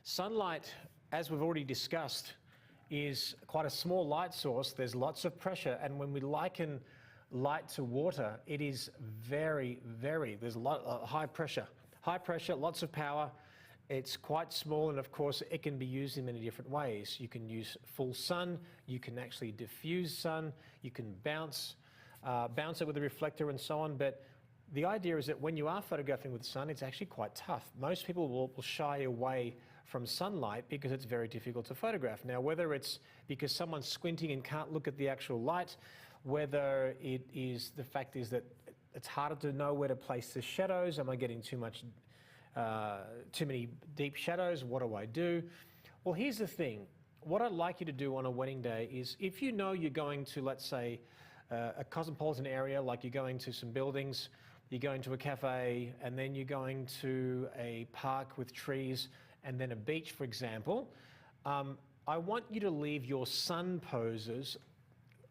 Sunlight, as we've already discussed, is quite a small light source. There's lots of pressure, and when we liken light to water, it is there's a lot high pressure, lots of power. It's quite small, and of course it can be used in many different ways. You can use full sun, you can actually diffuse sun, you can bounce it with a reflector and so on. But the idea is that when you are photographing with sun, it's actually quite tough. Most people will shy away from sunlight because it's very difficult to photograph. Now, whether it's because someone's squinting and can't look at the actual light, whether it is the fact is that it's harder to know where to place the shadows. Am I getting too many deep shadows? What do I do? Well, here's the thing. What I'd like you to do on a wedding day is, if you know you're going to, let's say, a cosmopolitan area, like you're going to some buildings, you're going to a cafe, and then you're going to a park with trees, and then a beach, for example, I want you to leave your sun poses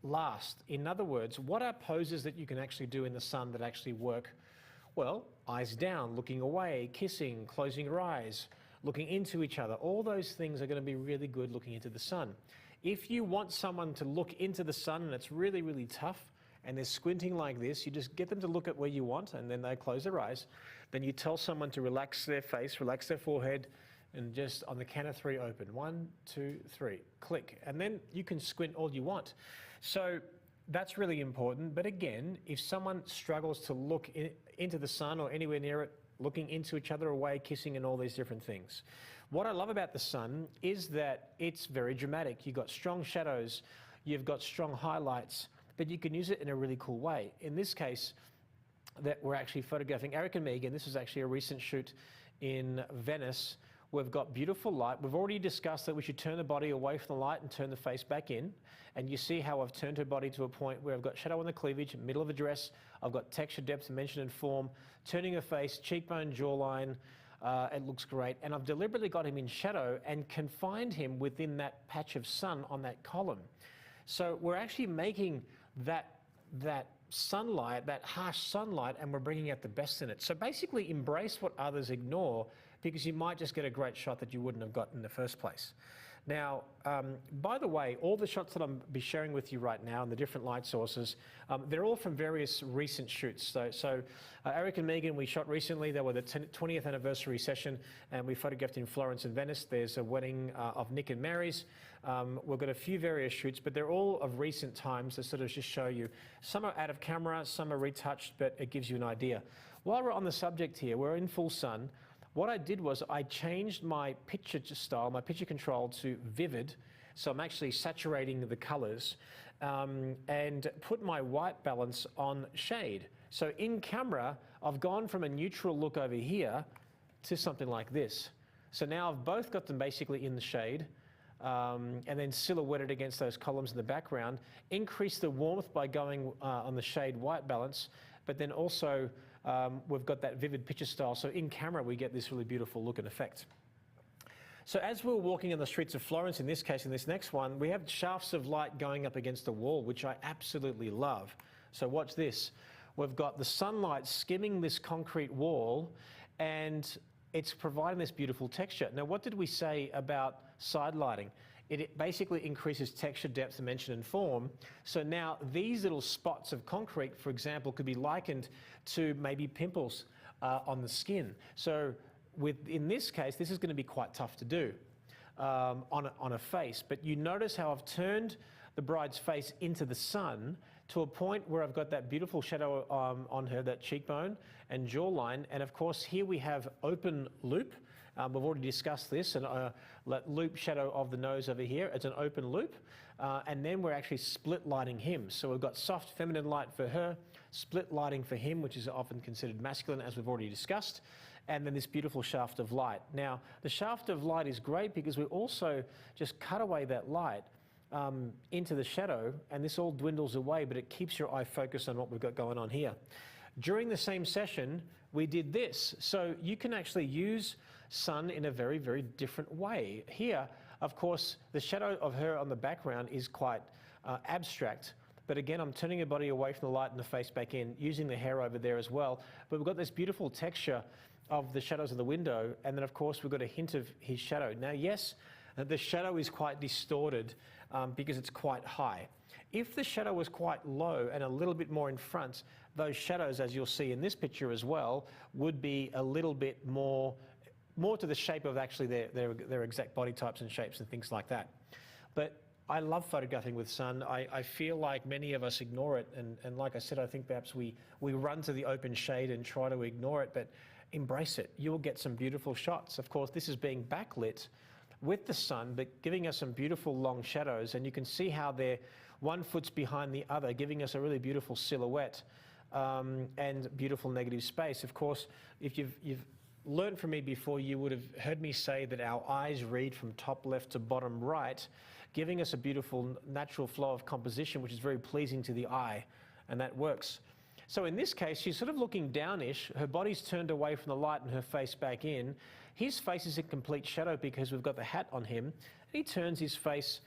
last. In other words, what are poses that you can actually do in the sun that actually work? Well, eyes down, looking away, kissing, closing your eyes, looking into each other. All those things are going to be really good looking into the sun. If you want someone to look into the sun and it's really, really tough, and they're squinting like this, you just get them to look at where you want, and then they close their eyes. Then you tell someone to relax their face, relax their forehead, and just on the count of 3, open. 1, 2, 3, click. And then you can squint all you want. So that's really important. But again, if someone struggles to look into the sun or anywhere near it, looking into each other, away, kissing, and all these different things. What I love about the sun is that it's very dramatic. You've got strong shadows, you've got strong highlights, but you can use it in a really cool way. In this case, that we're actually photographing Eric and Megan. This is actually a recent shoot in Venice. We've got beautiful light. We've already discussed that we should turn the body away from the light and turn the face back in. And you see how I've turned her body to a point where I've got shadow on the cleavage, middle of a dress. I've got texture, depth, dimension, and form. Turning her face, cheekbone, jawline. It looks great. And I've deliberately got him in shadow and confined him within that patch of sun on that column. So we're actually making that sunlight, that harsh sunlight, and we're bringing out the best in it. So basically embrace what others ignore, because you might just get a great shot that you wouldn't have got in the first place. Now, by the way, all the shots that I'm be sharing with you right now and the different light sources, they're all from various recent shoots. So Eric and Megan, we shot recently. They were the 20th anniversary session, and we photographed in Florence and Venice. There's a wedding of Nick and Mary's. We've got a few various shoots, but they're all of recent times to sort of just show you. Some are out of camera, some are retouched, but it gives you an idea. While we're on the subject here, we're in full sun. What I did was I changed my picture style, my picture control, to vivid. So I'm actually saturating the colors, and put my white balance on shade. So in camera, I've gone from a neutral look over here to something like this. So now I've both got them basically in the shade, and then silhouetted against those columns in the background. Increase the warmth by going on the shade white balance, but then also we've got that vivid picture style. So in camera, we get this really beautiful look and effect. So as we're walking on the streets of Florence, in this case, in this next one, we have shafts of light going up against the wall, which I absolutely love. So watch this. We've got the sunlight skimming this concrete wall, and it's providing this beautiful texture. Now, what did we say about side lighting? It basically increases texture, depth, dimension, and form. So now these little spots of concrete, for example, could be likened to maybe pimples on the skin. So in this case, this is going to be quite tough to do on a face. But you notice how I've turned the bride's face into the sun to a point where I've got that beautiful shadow on her, that cheekbone and jawline. And of course, here we have open loop. We've already discussed this, and loop shadow of the nose over here. It's an open loop. And then we're actually split lighting him. So we've got soft feminine light for her, split lighting for him, which is often considered masculine, as we've already discussed. And then this beautiful shaft of light. Now, the shaft of light is great because we also just cut away that light into the shadow, and this all dwindles away, but it keeps your eye focused on what we've got going on here. During the same session, we did this. So you can actually use sun in a very, very different way. Here, of course, the shadow of her on the background is quite abstract, But again, I'm turning your body away from the light and the face back in, using the hair over there as well. But we've got this beautiful texture of the shadows of the window, and then of course we've got a hint of his shadow. Now yes, the shadow is quite distorted because it's quite high. If the shadow was quite low and a little bit more in front, those shadows, as you'll see in this picture as well, would be a little bit more to the shape of actually their exact body types and shapes and things like that. But I love photographing with sun. I feel like many of us ignore it, and like I said, I think perhaps we run to the open shade and try to ignore it, but embrace it. You will get some beautiful shots. Of course, this is being backlit with the sun, but giving us some beautiful long shadows, and you can see how they're one foot's behind the other, giving us a really beautiful silhouette and beautiful negative space. Of course, if you've learned from me before, you would have heard me say that our eyes read from top left to bottom right, giving us a beautiful natural flow of composition, which is very pleasing to the eye, and that works. So in this case, she's sort of looking downish, her body's turned away from the light and her face back in. His face is in complete shadow because we've got the hat on him. He turns his face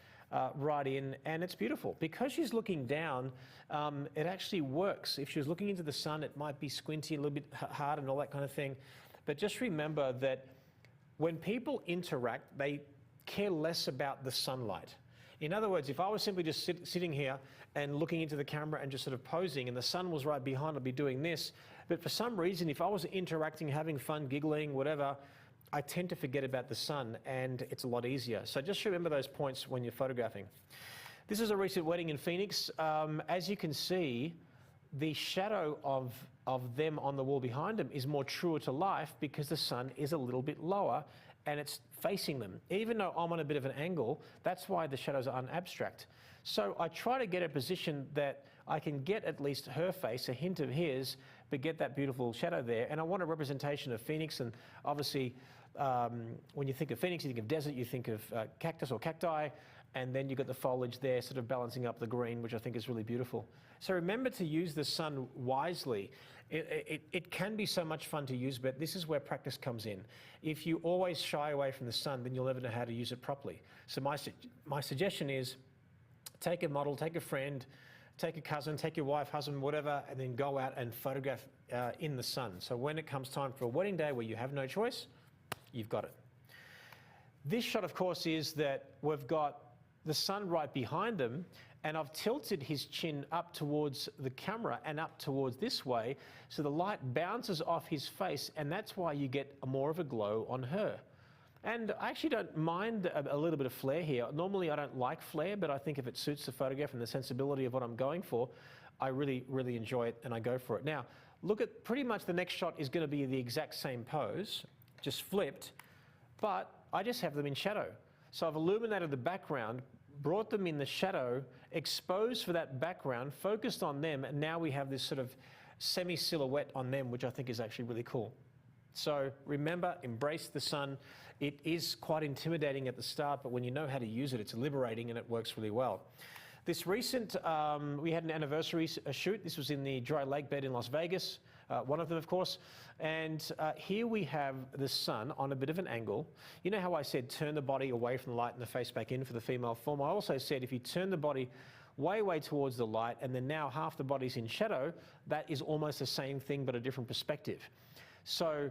right in, and it's beautiful. Because she's looking down, it actually works. If she was looking into the sun, it might be squinty, a little bit hard and all that kind of thing. But just remember that when people interact, they care less about the sunlight. In other words, if I was simply just sitting here and looking into the camera and just sort of posing, and the sun was right behind, I'd be doing this. But for some reason, if I was interacting, having fun, giggling, whatever, I tend to forget about the sun, and it's a lot easier. So just remember those points when you're photographing. This is a recent wedding in Phoenix. As you can see, the shadow of them on the wall behind them is more truer to life because the sun is a little bit lower and it's facing them. Even though I'm on a bit of an angle, that's why the shadows are unabstract. So I try to get a position that I can get at least her face, a hint of his, but get that beautiful shadow there. And I want a representation of Phoenix, and obviously when you think of Phoenix, you think of desert, you think of cactus or cacti, and then you've got the foliage there sort of balancing up the green, which I think is really beautiful. So remember to use the sun wisely. It can be so much fun to use, but this is where practice comes in. If you always shy away from the sun, then you'll never know how to use it properly. So my suggestion is take a model, take a friend, take a cousin, take your wife, husband, whatever, and then go out and photograph in the sun. So when it comes time for a wedding day where you have no choice, you've got it. This shot, of course, is that we've got the sun right behind them, and I've tilted his chin up towards the camera and up towards this way, so the light bounces off his face, and that's why you get more of a glow on her. And I actually don't mind a little bit of flare here. Normally I don't like flare, but I think if it suits the photograph and the sensibility of what I'm going for, I really, really enjoy it and I go for it. Now, look at pretty much the next shot is going to be the exact same pose, just flipped, but I just have them in shadow. So I've illuminated the background, brought them in the shadow, exposed for that background, focused on them, and now we have this sort of semi-silhouette on them, which I think is actually really cool. So remember, embrace the sun. It is quite intimidating at the start, but when you know how to use it, it's liberating and it works really well. This recent, we had an anniversary shoot. This was in the dry lake bed in Las Vegas, one of them, of course. And here we have the sun on a bit of an angle. You know how I said turn the body away from the light and the face back in for the female form? I also said if you turn the body way towards the light and then now half the body's in shadow, that is almost the same thing but a different perspective. So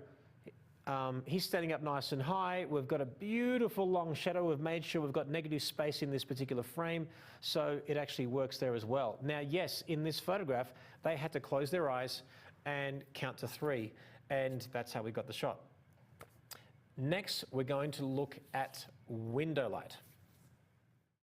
he's standing up nice and high. We've got a beautiful long shadow. We've made sure we've got negative space in this particular frame, so it actually works there as well. Now, yes, in this photograph, they had to close their eyes and count to 3, and that's how we got the shot. Next, we're going to look at window light.